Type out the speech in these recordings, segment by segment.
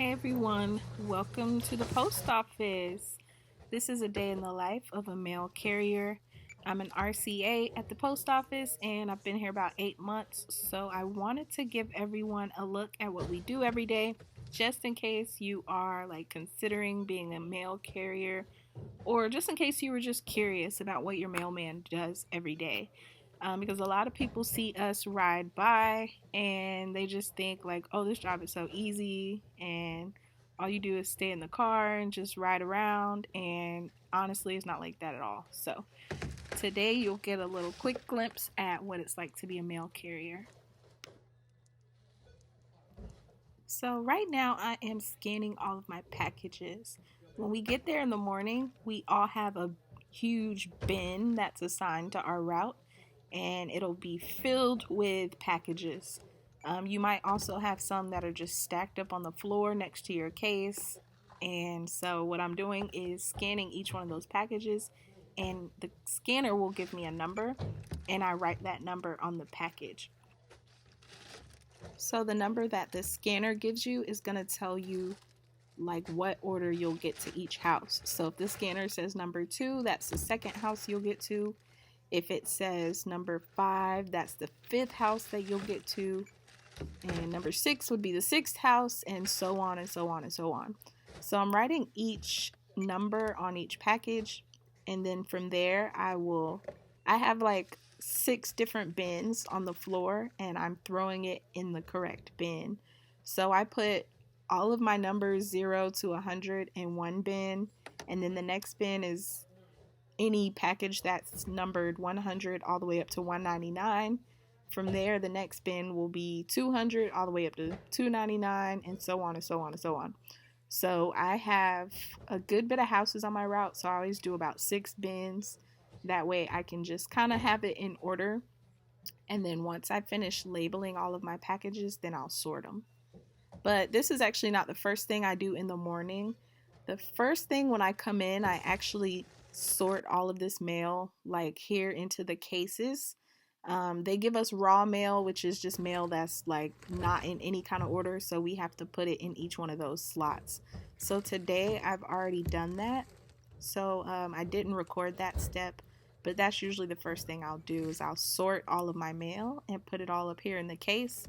Hey everyone, welcome to the post office. This is a day in the life of a mail carrier. I'm an RCA at the post office and I've been here about 8 months, so I wanted to give everyone a look at what we do every day, just in case you are considering being a mail carrier or just in case you were just curious about what your mailman does every day. Because a lot of people see us ride by and they just think like, oh, this job is so easy and all you do is stay in the car and just ride around. And honestly, it's not like that at all. So today you'll get a little quick glimpse at what it's like to be a mail carrier. So right now I am scanning all of my packages. When we get there in the morning, we all have a huge bin that's assigned to our route and it'll be filled with packages. You might also have some that are just stacked up on the floor next to your case. And so what I'm doing is scanning each one of those packages and the scanner will give me a number and I write that number on the package. So the number that the scanner gives you is going to tell you like what order you'll get to each house. So if the scanner says number 2, that's the second house you'll get to. If it says number 5, that's the 5th house that you'll get to. And number 6 would be the 6th house, and so on and so on and so on. So I'm writing each number on each package, and then from there I have like 6 different bins on the floor and I'm throwing it in the correct bin. So I put all of my numbers 0 to 100 in one bin, and then the next bin is any package that's numbered 100 all the way up to 199. From there, the next bin will be 200 all the way up to 299, and so on and so on and so on. So I have a good bit of houses on my route, so I always do about 6 bins. That way I can just kind of have it in order. And then once I finish labeling all of my packages, then I'll sort them. But this is actually not the first thing I do in the morning. The first thing when I come in, I actually sort all of this mail like here into the cases. They give us raw mail, which is just mail that's like not in any kind of order, so we have to put it in each one of those slots. So today I've already done that. So I didn't record that step, but that's usually the first thing I'll do is I'll sort all of my mail and put it all up here in the case.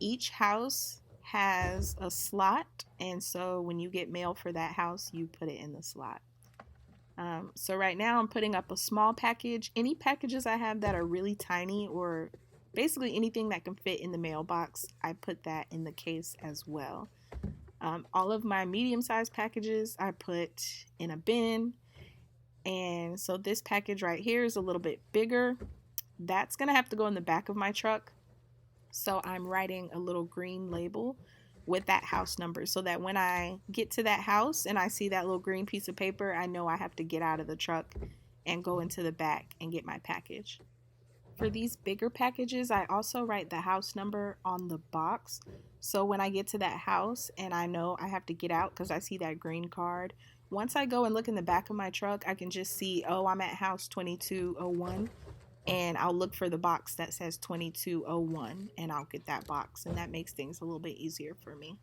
Each house has a slot, and so when you get mail for that house, you put it in the slot. So right now I'm putting up a small package. Any packages I have that are really tiny or basically anything that can fit in the mailbox, I put that in the case as well. All of my medium-sized packages I put in a bin, and so this package right here is a little bit bigger. That's gonna have to go in the back of my truck. So I'm writing a little green label with that house number so that when I get to that house and I see that little green piece of paper, I know I have to get out of the truck and go into the back and get my package. For these bigger packages, I also write the house number on the box. So when I get to that house and I know I have to get out because I see that green card, once I go and look in the back of my truck, I can just see, oh, I'm at house 2201, and I'll look for the box that says 2201 and I'll get that box, and that makes things a little bit easier for me.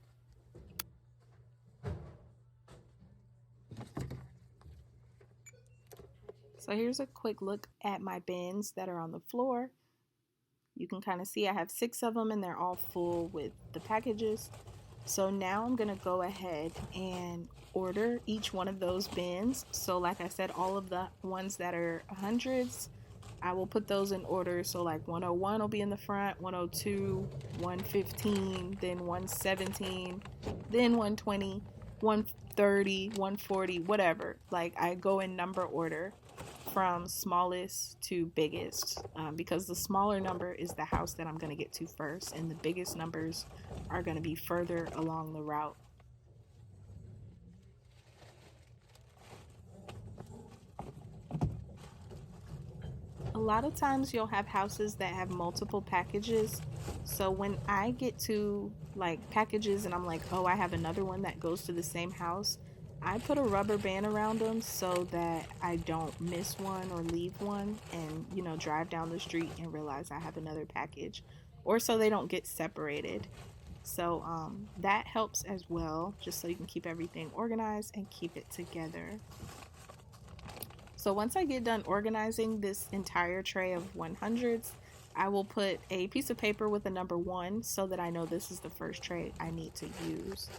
So here's a quick look at my bins that are on the floor. You can kind of see I have 6 of them and they're all full with the packages. So now I'm going to go ahead and order each one of those bins. So like I said, all of the ones that are hundreds, I will put those in order. So like 101 will be in the front, 102, 115, then 117, then 120, 130, 140, whatever. Like I go in number order from smallest to biggest, because the smaller number is the house that I'm going to get to first, and the biggest numbers are going to be further along the route. A lot of times you'll have houses that have multiple packages. So when I get to like packages and I'm like, oh, I have another one that goes to the same house, I put a rubber band around them so that I don't miss one or leave one and, drive down the street and realize I have another package, or so they don't get separated. So that helps as well, just so you can keep everything organized and keep it together. So once I get done organizing this entire tray of 100s, I will put a piece of paper with the number 1 so that I know this is the first tray I need to use.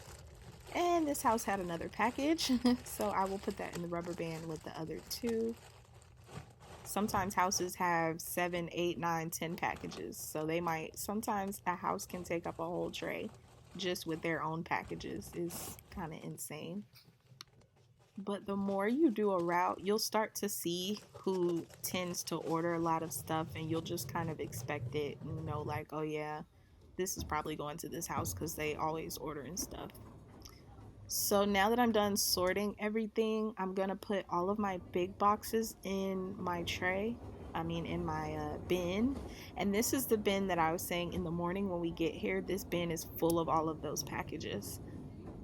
And this house had another package, so I will put that in the rubber band with the other 2. Sometimes houses have 7, 8, 9, 10 packages, so they might, sometimes a house can take up a whole tray just with their own packages. Is kind of insane. But the more you do a route, you'll start to see who tends to order a lot of stuff, and you'll just kind of expect it, like, oh yeah, this is probably going to this house because they always ordering stuff. So now that I'm done sorting everything, I'm gonna put all of my big boxes in my tray. I mean, in my bin. And this is the bin that I was saying in the morning when we get here. This bin is full of all of those packages.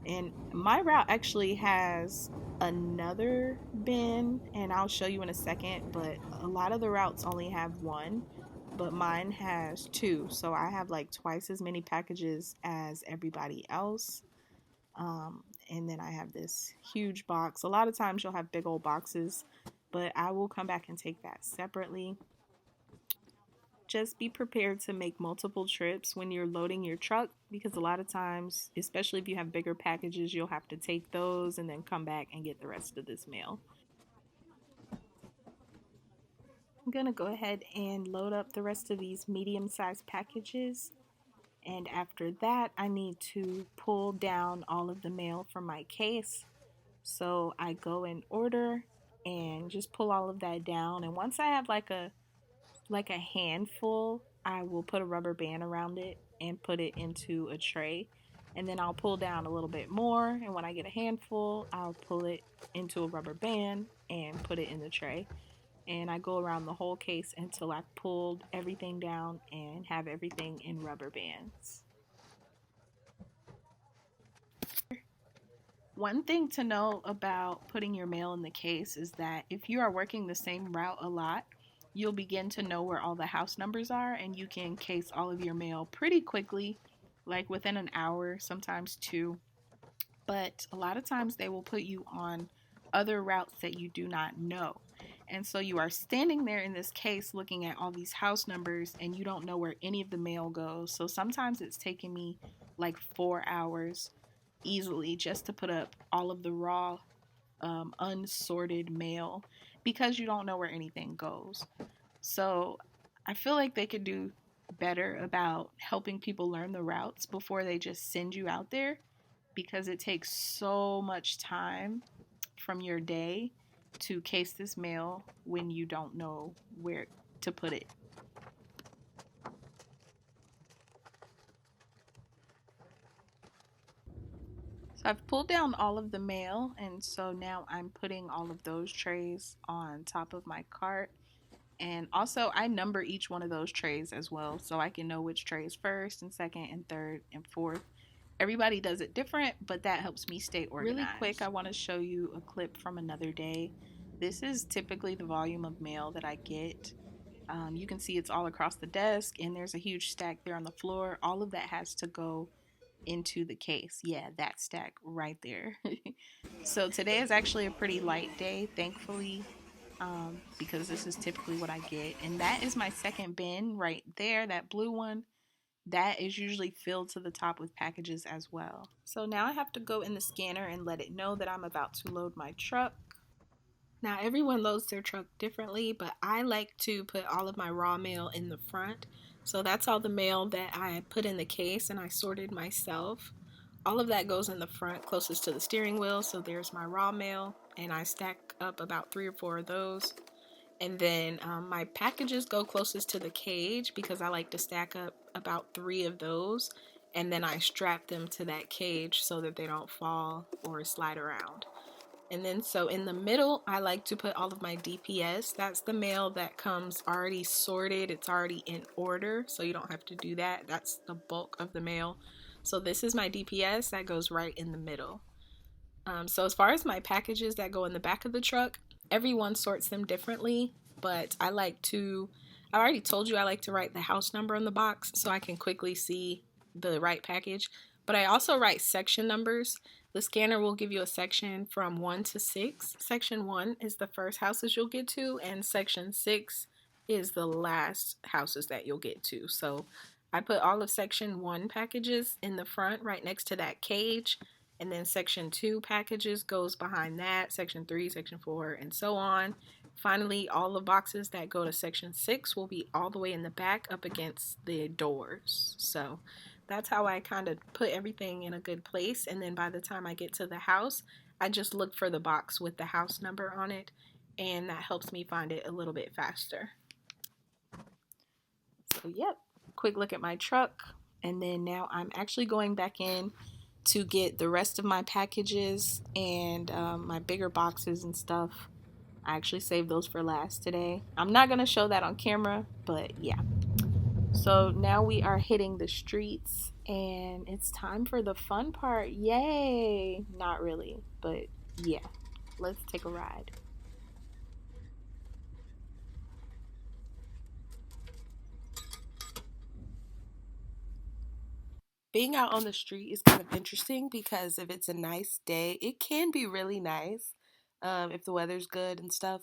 And my route actually has another bin, and I'll show you in a second, but a lot of the routes only have one, but mine has two. So I have like twice as many packages as everybody else. And then I have this huge box. A lot of times you'll have big old boxes, but I will come back and take that separately. Just be prepared to make multiple trips when you're loading your truck, because a lot of times, especially if you have bigger packages, you'll have to take those and then come back and get the rest of this mail. I'm gonna go ahead and load up the rest of these medium-sized packages. And after that, I need to pull down all of the mail from my case. So I go in order and just pull all of that down. And once I have like a handful, I will put a rubber band around it and put it into a tray. And then I'll pull down a little bit more. And when I get a handful, I'll pull it into a rubber band and put it in the tray. And I go around the whole case until I've pulled everything down and have everything in rubber bands. One thing to know about putting your mail in the case is that if you are working the same route a lot, you'll begin to know where all the house numbers are, and you can case all of your mail pretty quickly, like within an hour, sometimes 2. But a lot of times they will put you on other routes that you do not know. And so you are standing there in this case looking at all these house numbers, and you don't know where any of the mail goes. So sometimes it's taken me like 4 hours easily just to put up all of the raw, unsorted mail, because you don't know where anything goes. So I feel like they could do better about helping people learn the routes before they just send you out there, because it takes so much time from your day to case this mail when you don't know where to put it. So I've pulled down all of the mail, and so now I'm putting all of those trays on top of my cart. And also, I number each one of those trays as well, so I can know which tray is first and second and third and fourth. Everybody does it different, but that helps me stay organized. Really quick, I want to show you a clip from another day. This is typically the volume of mail that I get. You can see it's all across the desk, and there's a huge stack there on the floor. All of that has to go into the case. Yeah, that stack right there. So today is actually a pretty light day, thankfully, because this is typically what I get. And that is my second bin right there, that blue one. That is usually filled to the top with packages as well. So now I have to go in the scanner and let it know that I'm about to load my truck. Now everyone loads their truck differently, but I like to put all of my raw mail in the front. So that's all the mail that I put in the case and I sorted myself. All of that goes in the front closest to the steering wheel. So there's my raw mail, and I stack up about 3 or 4 of those. And then my packages go closest to the cage because I like to stack up about 3 of those. And then I strap them to that cage so that they don't fall or slide around. And then so in the middle, I like to put all of my DPS. That's the mail that comes already sorted. It's already in order, so you don't have to do that. That's the bulk of the mail. So this is my DPS that goes right in the middle. So as far as my packages that go in the back of the truck, everyone sorts them differently, but I already told you I like to write the house number on the box so I can quickly see the right package. But I also write section numbers. The scanner will give you a section from 1 to 6. Section 1 is the first houses you'll get to, and section 6 is the last houses that you'll get to. So I put all of section 1 packages in the front right next to that cage, and then section 2 packages goes behind that, section 3, section 4, and so on. Finally, all the boxes that go to section 6 will be all the way in the back up against the doors. So that's how I kind of put everything in a good place. And then by the time I get to the house, I just look for the box with the house number on it, and that helps me find it a little bit faster. So yep, quick look at my truck. And then now I'm actually going back in to get the rest of my packages and my bigger boxes and stuff. I actually saved those for last today. I'm not going to show that on camera, but yeah. So now we are hitting the streets and it's time for the fun part. Yay! Not really, but yeah. Let's take a ride. Being out on the street is kind of interesting because if it's a nice day, it can be really nice if the weather's good and stuff.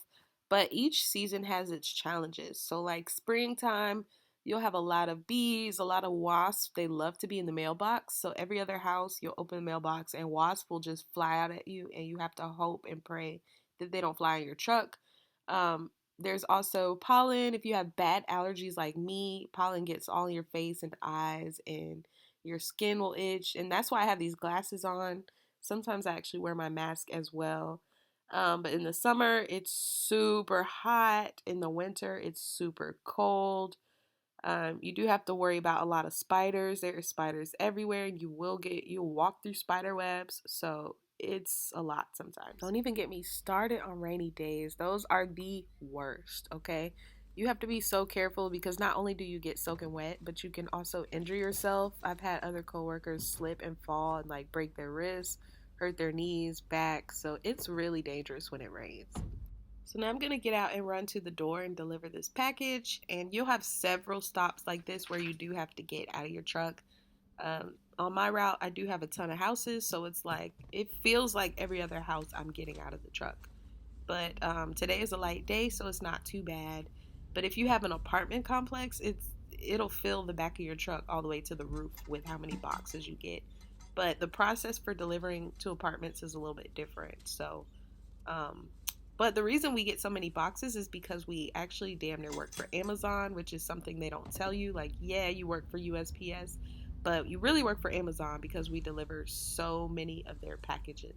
But each season has its challenges. So, like springtime, you'll have a lot of bees, a lot of wasps. They love to be in the mailbox. So, every other house, you'll open the mailbox and wasps will just fly out at you, and you have to hope and pray that they don't fly in your truck. There's also pollen. If you have bad allergies like me, pollen gets all in your face and eyes, and your skin will itch. And that's why I have these glasses on. Sometimes I actually wear my mask as well. But in the summer, it's super hot. In the winter, it's super cold. You do have to worry about a lot of spiders. There are spiders everywhere. You'll walk through spider webs. So it's a lot sometimes. Don't even get me started on rainy days. Those are the worst, okay? You have to be so careful because not only do you get soaking wet, but you can also injure yourself. I've had other coworkers slip and fall and like break their wrists, hurt their knees, back. So it's really dangerous when it rains. So now I'm going to get out and run to the door and deliver this package. And you'll have several stops like this where you do have to get out of your truck. On my route, I do have a ton of houses. So it's like, it feels like every other house I'm getting out of the truck. But today is a light day, so it's not too bad. But if you have an apartment complex, it'll fill the back of your truck all the way to the roof with how many boxes you get. But the process for delivering to apartments is a little bit different. So, but the reason we get so many boxes is because we actually damn near work for Amazon, which is something they don't tell you. Like, yeah, you work for USPS, but you really work for Amazon because we deliver so many of their packages.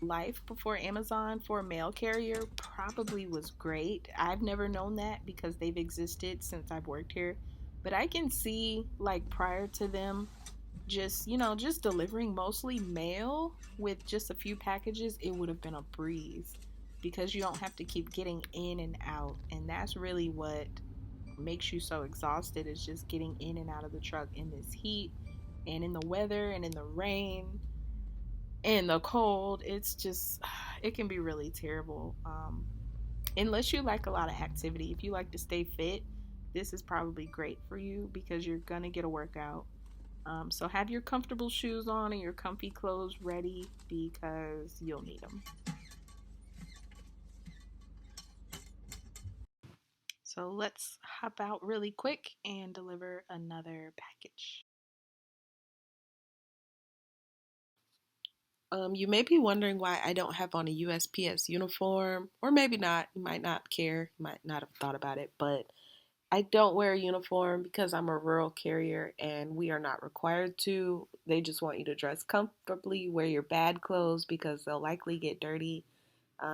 Life before Amazon for a mail carrier probably was great. I've never known that because they've existed since I've worked here. But I can see, like, prior to them, just delivering mostly mail with just a few packages, it would have been a breeze because you don't have to keep getting in and out. And that's really what makes you so exhausted, is just getting in and out of the truck in this heat and in the weather and in the rain and the cold. It's just, it can be really terrible. Unless you like a lot of activity. If you like to stay fit, this is probably great for you because you're gonna get a workout. So have your comfortable shoes on and your comfy clothes ready because you'll need them. So let's hop out really quick and deliver another package. You may be wondering why I don't have on a USPS uniform, or maybe not. You might not care, you might not have thought about it, but I don't wear a uniform because I'm a rural carrier and we are not required to. They just want you to dress comfortably, wear your bad clothes because they'll likely get dirty.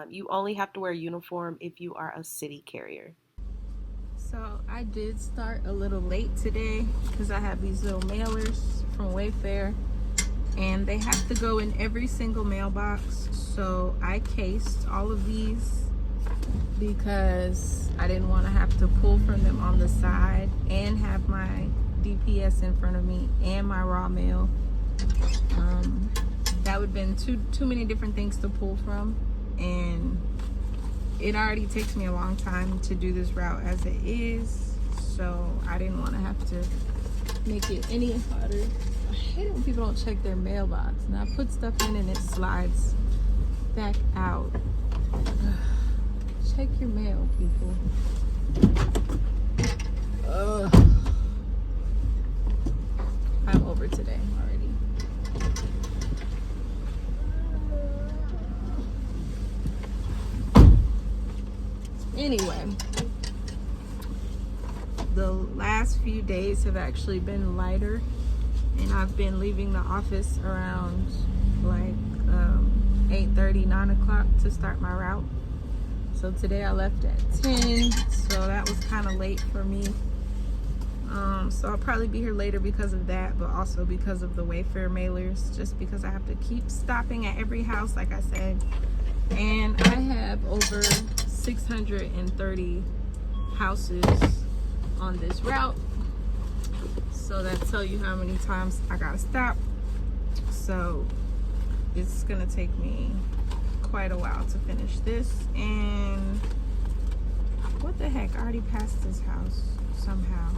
You only have to wear a uniform if you are a city carrier. So I did start a little late today because I have these little mailers from Wayfair and they have to go in every single mailbox. So I cased all of these because I didn't want to have to pull from them on the side and have my DPS in front of me and my raw mail. That would have been too many different things to pull from, and it already takes me a long time to do this route as it is. so I didn't want to have to make it any harder. I hate it when people don't check their mailbox. Now I put stuff in and it slides back out. Check your mail, people. I'm over today already. Anyway, the last few days have actually been lighter, and I've been leaving the office around like 8:30, 9 o'clock to start my route. So today I left at 10, so that was kind of late for me. So I'll probably be here later because of that, but also because of the Wayfair mailers, just because I have to keep stopping at every house, like I said. And I have over 630 houses on this route, so that tell you how many times I gotta stop. So it's gonna take me quite a while to finish this. And what the heck, I already passed this house somehow.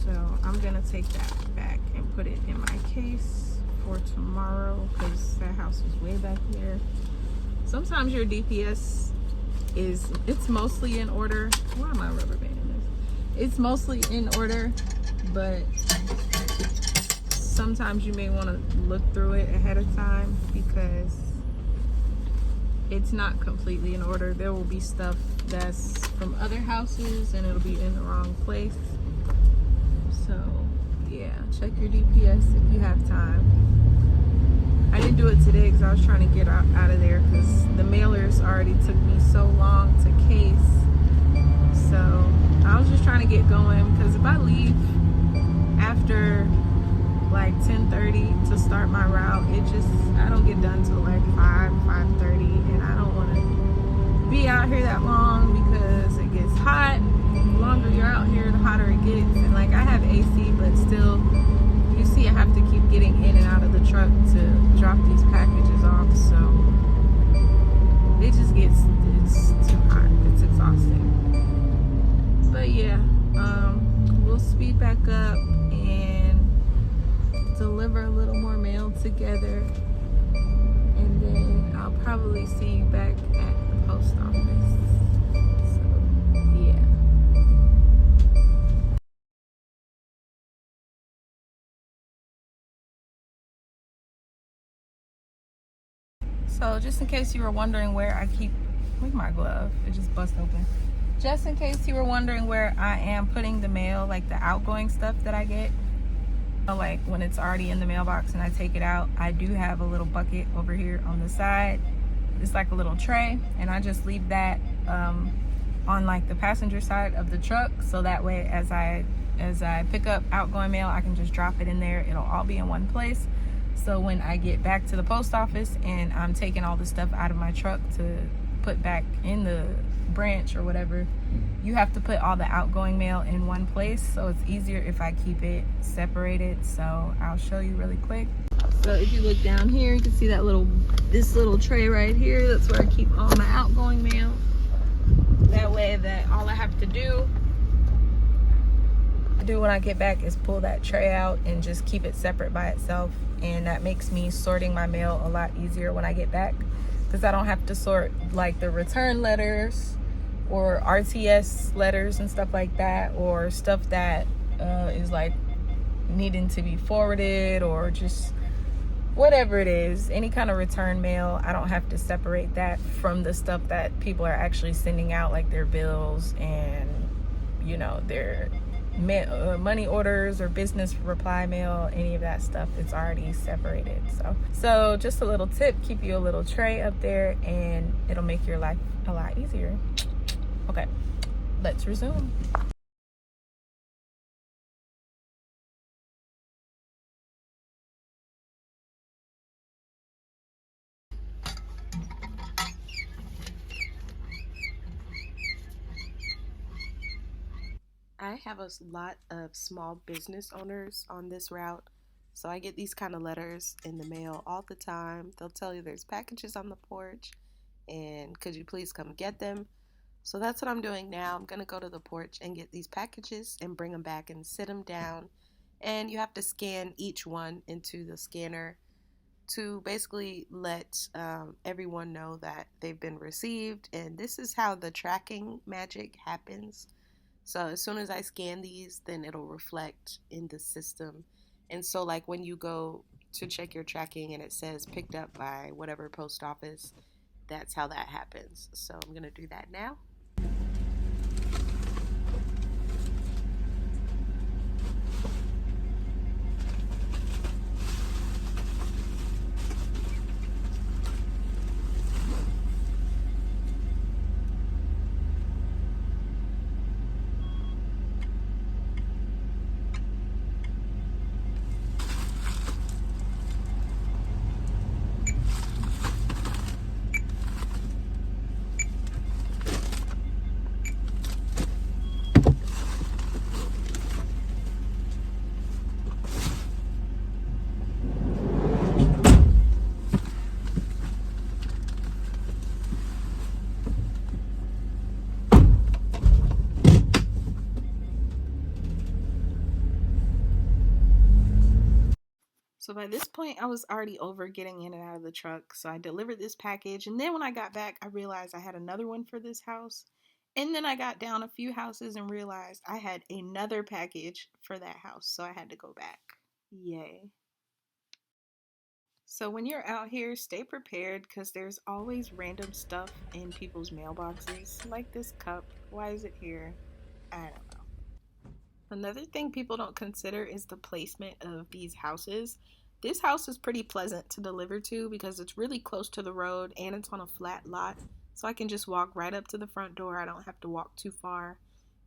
So I'm gonna take that back and put it in my case for tomorrow, because that house is way back there. Sometimes your DPS it's mostly in order. Why am I rubber banding this? It's mostly in order, but sometimes you may want to look through it ahead of time, because it's not completely in order. There will be stuff that's from other houses and it'll be in the wrong place. So yeah, check your DPS if you have time. I didn't do it today because I was trying to get out of there, because the mailers already took me so long to case. So I was just trying to get going, because if I leave after like 10:30 to start my route, I don't get done till like 5:30, and I don't want to be out here that long, because it gets hot. The longer you're out here, the hotter it gets. And like, I have AC, but still, you see, I have to keep getting in and out of the truck to drop these packages off. So it just it's too hot. It's exhausting. But yeah, we'll speed back up and deliver a little more mail together, and then I'll probably see you back at the post office. So yeah. So just in case you were wondering where I keep, with my glove, it just bust open. Just in case you were wondering where I am putting the mail, like the outgoing stuff that I get, like when it's already in the mailbox and I take it out, I do have a little bucket over here on the side. It's like a little tray, and I just leave that on like the passenger side of the truck, so that way as I pick up outgoing mail, I can just drop it in there. It'll all be in one place. So when I get back to the post office and I'm taking all the stuff out of my truck to put back in the branch or whatever, you have to put all the outgoing mail in one place, so it's easier if I keep it separated. So I'll show you really quick. So if you look down here, you can see that this little tray right here. That's where I keep all my outgoing mail. That way that all I have to do when I get back is pull that tray out and just keep it separate by itself, and that makes me sorting my mail a lot easier when I get back, because I don't have to sort like the return letters or RTS letters and stuff like that, or stuff that is like needing to be forwarded, or just whatever it is, any kind of return mail. I don't have to separate that from the stuff that people are actually sending out, like their bills and, you know, their money orders or business reply mail, any of that stuff. It's already separated. So just a little tip, keep you a little tray up there and it'll make your life a lot easier. Okay, let's resume. I have a lot of small business owners on this route, so I get these kind of letters in the mail all the time. They'll tell you there's packages on the porch and could you please come get them. So that's what I'm doing now. I'm going to go to the porch and get these packages and bring them back and sit them down. And you have to scan each one into the scanner to basically let everyone know that they've been received. And this is how the tracking magic happens. So as soon as I scan these, then it'll reflect in the system. And so, like when you go to check your tracking and it says picked up by whatever post office, that's how that happens. So I'm going to do that now. So by this point, I was already over getting in and out of the truck. So I delivered this package. And then when I got back, I realized I had another one for this house. And then I got down a few houses and realized I had another package for that house. So I had to go back. Yay. So when you're out here, stay prepared because there's always random stuff in people's mailboxes. Like this cup. Why is it here? I don't know. Another thing people don't consider is the placement of these houses. This house is pretty pleasant to deliver to because it's really close to the road and it's on a flat lot. So I can just walk right up to the front door. I don't have to walk too far,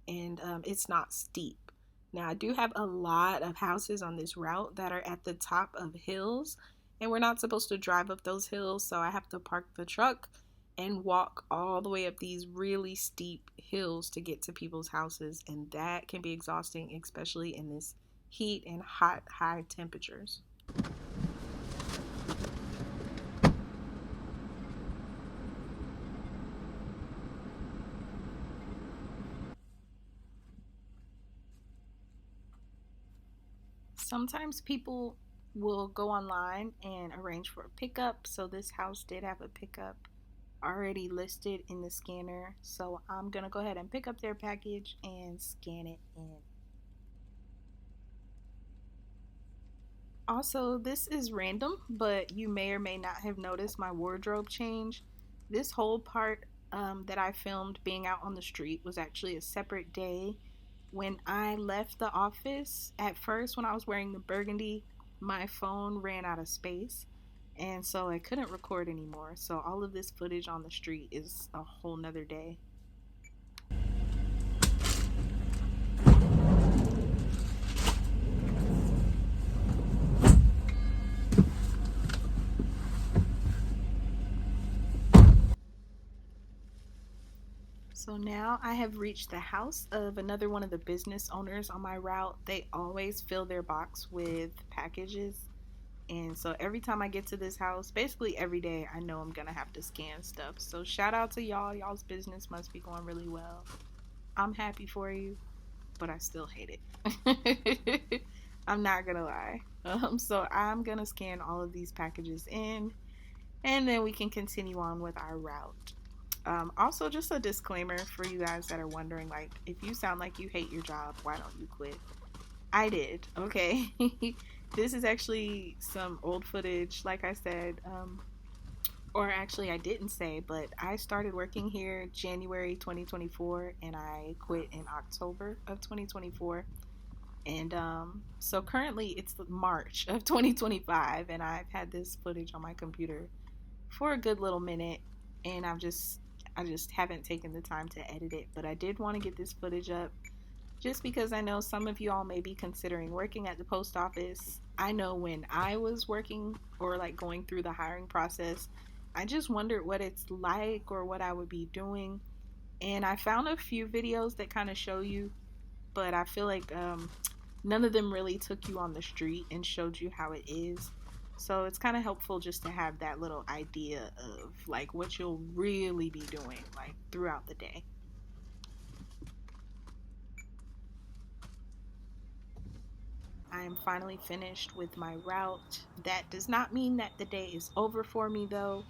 and it's not steep. Now, I do have a lot of houses on this route that are at the top of hills, and we're not supposed to drive up those hills, so I have to park the truck and walk all the way up these really steep hills to get to people's houses, and that can be exhausting, especially in this heat and hot, high temperatures. Sometimes people will go online and arrange for a pickup, so this house did have a pickup already listed in the scanner. So I'm gonna go ahead and pick up their package and scan it in. Also, this is random, but you may or may not have noticed my wardrobe change. This whole part that I filmed being out on the street was actually a separate day. When I left the office, at first, when I was wearing the burgundy, my phone ran out of space. And so I couldn't record anymore. So all of this footage on the street is a whole nother day. So now I have reached the house of another one of the business owners on my route. They always fill their box with packages. And so every time I get to this house, basically every day, I know I'm going to have to scan stuff. So shout out to y'all. Y'all's business must be going really well. I'm happy for you, but I still hate it. I'm not going to lie. So I'm going to scan all of these packages in, and then we can continue on with our route. Also, just a disclaimer for you guys that are wondering, like, if you sound like you hate your job, why don't you quit? I did, okay? This is actually some old footage, like I said, or actually, I didn't say, but I started working here January 2024 and I quit in October of 2024. And so currently it's March of 2025, and I've had this footage on my computer for a good little minute, and I just haven't taken the time to edit it, but I did want to get this footage up just because I know some of you all may be considering working at the post office. I know when I was working or like going through the hiring process, I just wondered what it's like or what I would be doing. And I found a few videos that kind of show you, but I feel like none of them really took you on the street and showed you how it is. So it's kind of helpful just to have that little idea of like what you'll really be doing like throughout the day. I'm finally finished with my route. That does not mean that the day is over for me though.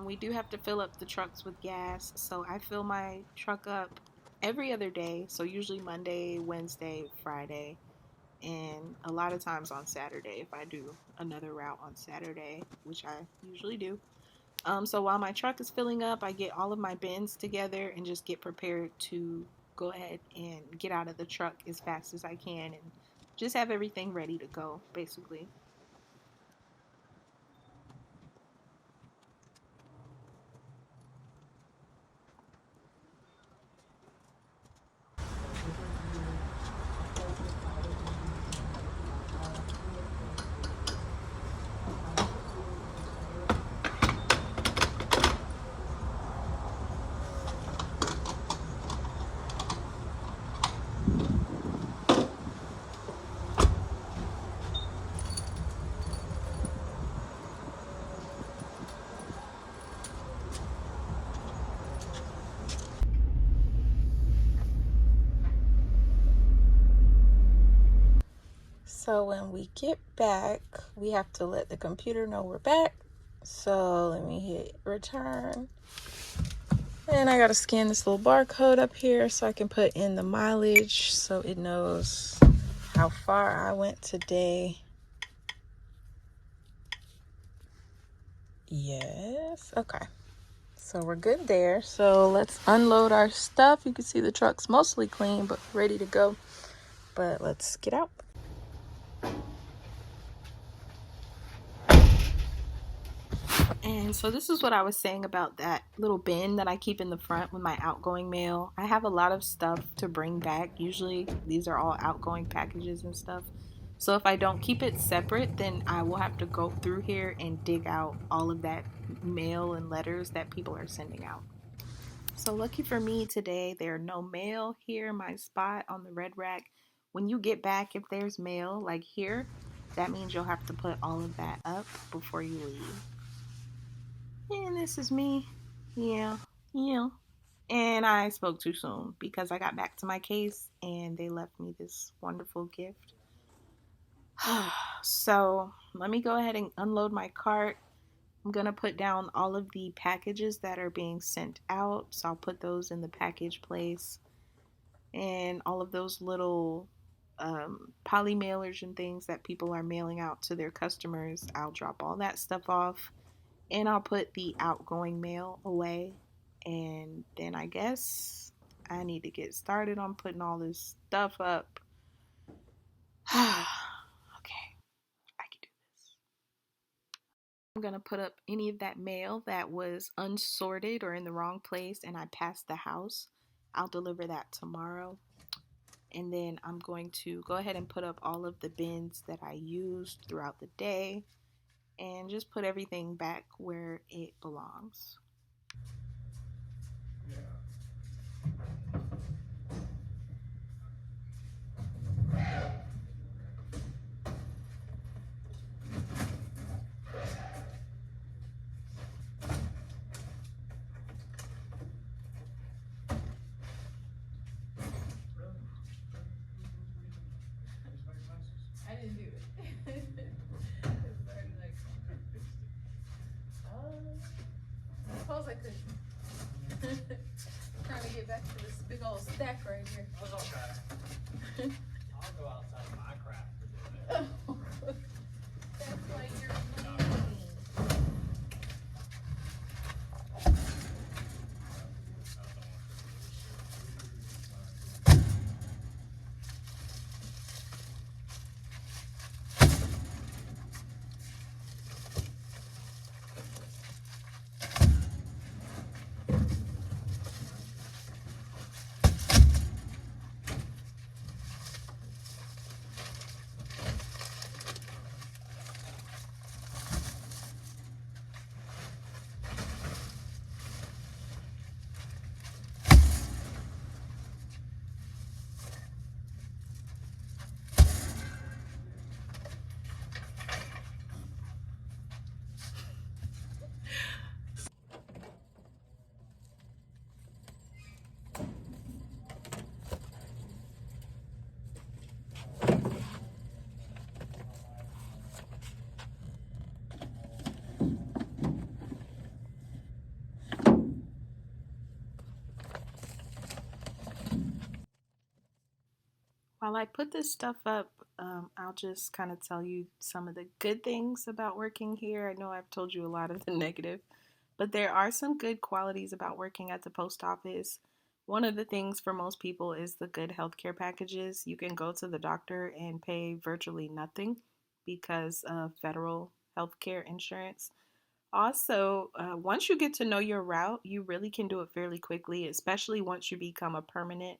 We do have to fill up the trucks with gas, so I fill my truck up every other day. So usually Monday, Wednesday, Friday, and a lot of times on Saturday if I do another route on Saturday, which I usually do. So while my truck is filling up, I get all of my bins together and just get prepared to go ahead and get out of the truck as fast as I can and just have everything ready to go, basically. So when we get back, we have to let the computer know we're back. So let me hit return. And I gotta scan this little barcode up here so I can put in the mileage so it knows how far I went today. Yes, okay. So we're good there. So let's unload our stuff. You can see the truck's mostly clean, but ready to go. But let's get out. And so this is what I was saying about that little bin that I keep in the front with my outgoing mail. I have a lot of stuff to bring back. Usually these are all outgoing packages and stuff. So if I don't keep it separate, then I will have to go through here and dig out all of that mail and letters that people are sending out. So lucky for me today, there are no mail here in my spot on the red rack. When you get back, if there's mail like here, that means you'll have to put all of that up before you leave. And this is me. Yeah, yeah. And I spoke too soon because I got back to my case and they left me this wonderful gift. So let me go ahead and unload my cart. I'm going to put down all of the packages that are being sent out. So I'll put those in the package place and all of those little poly mailers and things that people are mailing out to their customers. I'll drop all that stuff off and I'll put the outgoing mail away. And then I guess I need to get started on putting all this stuff up. Okay, I can do this. I'm going to put up any of that mail that was unsorted or in the wrong place and I passed the house. I'll deliver that tomorrow. And then I'm going to go ahead and put up all of the bins that I used throughout the day and just put everything back where it belongs. I didn't do it. It's already like, I suppose I could. Trying to get back to this big old stack right here. That's okay. I'll go outside of my craft for doing it. That's why you're leaving. While I put this stuff up, I'll just kind of tell you some of the good things about working here. I know I've told you a lot of the negative, but there are some good qualities about working at the post office. One of the things for most people is the good healthcare packages. You can go to the doctor and pay virtually nothing because of federal healthcare insurance. Also, once you get to know your route, you really can do it fairly quickly, especially once you become a permanent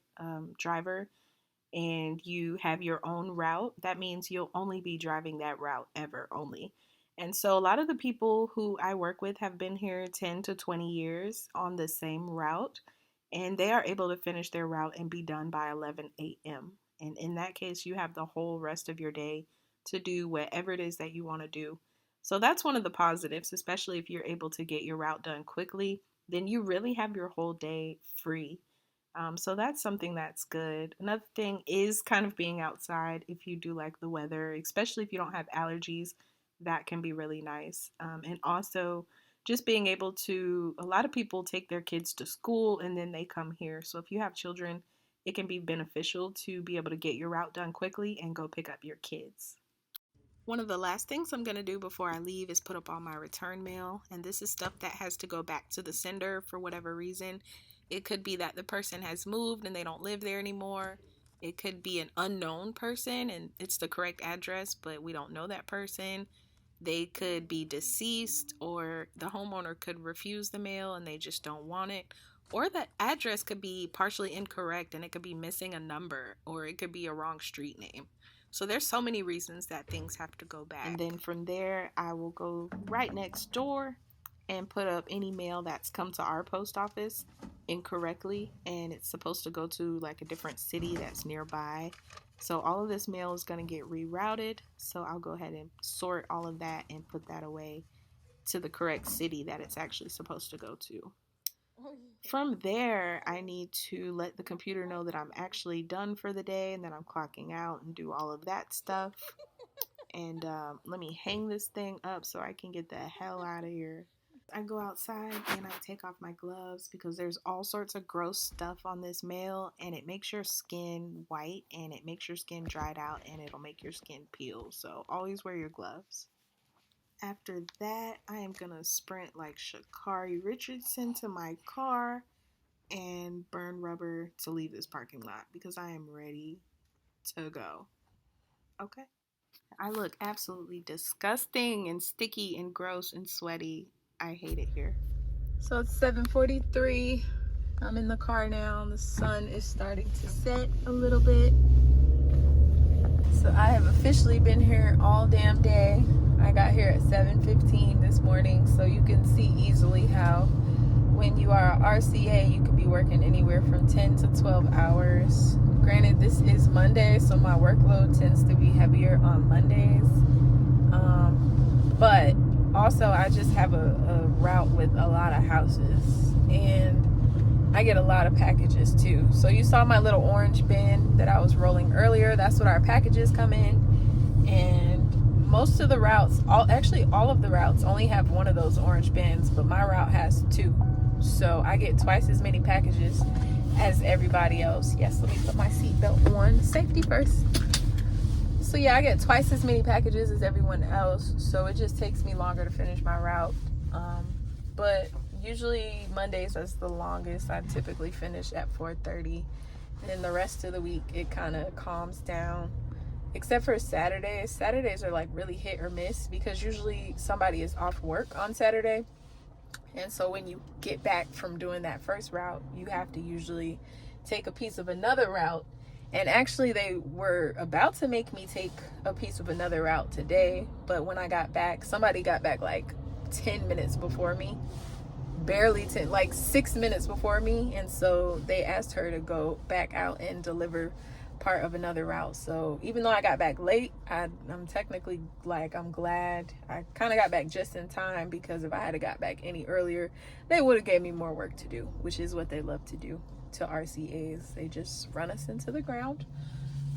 driver and you have your own route. That means you'll only be driving that route ever only. And so a lot of the people who I work with have been here 10 to 20 years on the same route, and they are able to finish their route and be done by 11 a.m. And in that case, you have the whole rest of your day to do whatever it is that you want to do. So that's one of the positives, especially if you're able to get your route done quickly, then you really have your whole day free. So that's something that's good. Another thing is kind of being outside if you do like the weather, especially if you don't have allergies. That can be really nice. And also, just being able to, a lot of people take their kids to school and then they come here. So if you have children, it can be beneficial to be able to get your route done quickly and go pick up your kids. One of the last things I'm going to do before I leave is put up all my return mail. And this is stuff that has to go back to the sender for whatever reason. It could be that the person has moved and they don't live there anymore. It could be an unknown person and it's the correct address, but we don't know that person. They could be deceased, or the homeowner could refuse the mail and they just don't want it. Or the address could be partially incorrect and it could be missing a number, or it could be a wrong street name. So there's so many reasons that things have to go back. And then from there, I will go right next door and put up any mail that's come to our post office incorrectly, and it's supposed to go to like a different city that's nearby. So all of this mail is going to get rerouted. So I'll go ahead and sort all of that and put that away to the correct city that it's actually supposed to go to. From there, I need to let the computer know that I'm actually done for the day and that I'm clocking out and do all of that stuff. And let me hang this thing up so I can get the hell out of here. I go outside and I take off my gloves because there's all sorts of gross stuff on this mail, and it makes your skin white and it makes your skin dried out and it'll make your skin peel. So always wear your gloves. After that, I am gonna sprint like Sha'Carri Richardson to my car and burn rubber to leave this parking lot because I am ready to go. Okay. I look absolutely disgusting and sticky and gross and sweaty. I hate it here. So it's 7:43. I'm in the car now. The sun is starting to set a little bit. So I have officially been here all damn day. I got here at 7:15 this morning, so you can see easily how when you are a RCA, you could be working anywhere from 10 to 12 hours. Granted, this is Monday, so my workload tends to be heavier on Mondays. But also, I just have a route with a lot of houses, and I get a lot of packages too. So you saw my little orange bin that I was rolling earlier. That's what our packages come in. And most of the routes, all of the routes only have one of those orange bins, but my route has two. So I get twice as many packages as everybody else. Yes, let me put my seatbelt on. Safety first. So yeah, I get twice as many packages as everyone else. So it just takes me longer to finish my route. But usually Mondays is the longest. I typically finish at 4:30. And then the rest of the week, it kind of calms down. Except for Saturdays. Saturdays are like really hit or miss because usually somebody is off work on Saturday. And so when you get back from doing that first route, you have to usually take a piece of another route. And actually, they were about to make me take a piece of another route today. But when I got back, somebody got back like 10 minutes before me. Barely 10, like 6 minutes before me. And so they asked her to go back out and deliver part of another route. So even though I got back late, I'm technically like, I'm glad I kind of got back just in time, because if I had got back any earlier, they would have gave me more work to do, which is what they love to do to RCAs. They just run us into the ground.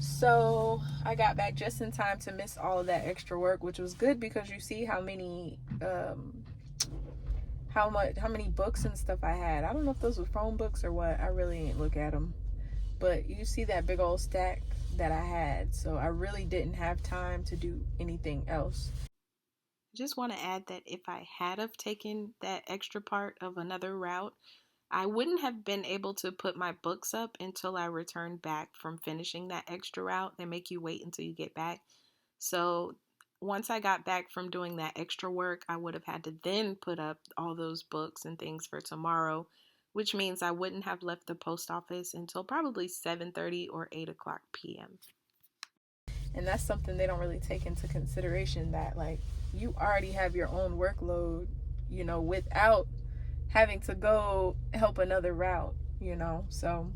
So I got back just in time to miss all of that extra work, which was good because you see how many how many books and stuff I had. I don't know if those were phone books or what. I really ain't look at them. But you see that big old stack that I had. So I really didn't have time to do anything else. I just want to add that if I had have taken that extra part of another route, I wouldn't have been able to put my books up until I returned back from finishing that extra route. They make you wait until you get back. So once I got back from doing that extra work, I would have had to then put up all those books and things for tomorrow, which means I wouldn't have left the post office until probably 7:30 or 8 o'clock p.m. And that's something they don't really take into consideration, that like you already have your own workload, you know, without having to go help another route, you know. So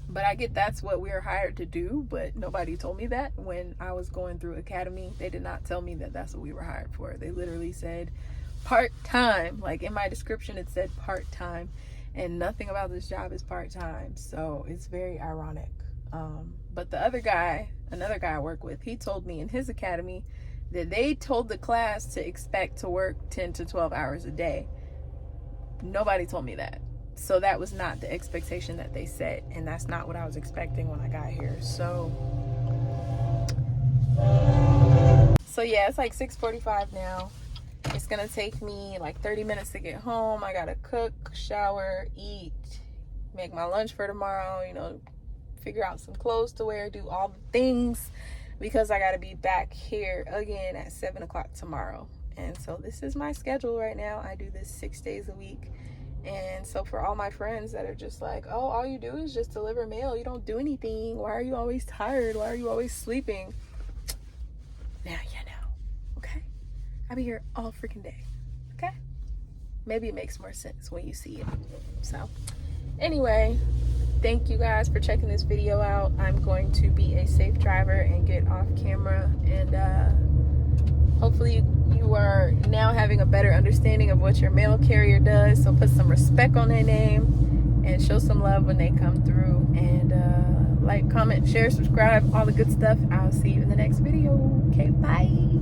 but I get that's what we're hired to do, but nobody told me that when I was going through academy. They did not tell me that that's what we were hired for. They literally said part-time. Like in my description it said part-time, and nothing about this job is part-time. So it's very ironic. But the other guy, another guy I work with, he told me in his academy that they told the class to expect to work 10 to 12 hours a day. Nobody told me that. So that was not the expectation that they set, and that's not what I was expecting when I got here. So yeah, it's like 6:45 now. It's gonna take me like 30 minutes to get home. I gotta cook, shower, eat, make my lunch for tomorrow, you know, figure out some clothes to wear, do all the things, because I gotta be back here again at 7 o'clock tomorrow. And so this is my schedule right now. I do this 6 days a week. And so for all my friends that are just like, oh, all you do is just deliver mail, you don't do anything, why are you always tired, why are you always sleeping? Now you know, okay? I be here all freaking day, okay? Maybe it makes more sense when you see it. So anyway, thank you guys for checking this video out. I'm going to be a safe driver and get off camera, and hopefully you are now having a better understanding of what your mail carrier does. So put some respect on their name and show some love when they come through. And like, comment, share, subscribe, all the good stuff. I'll see you in the next video. Okay, bye.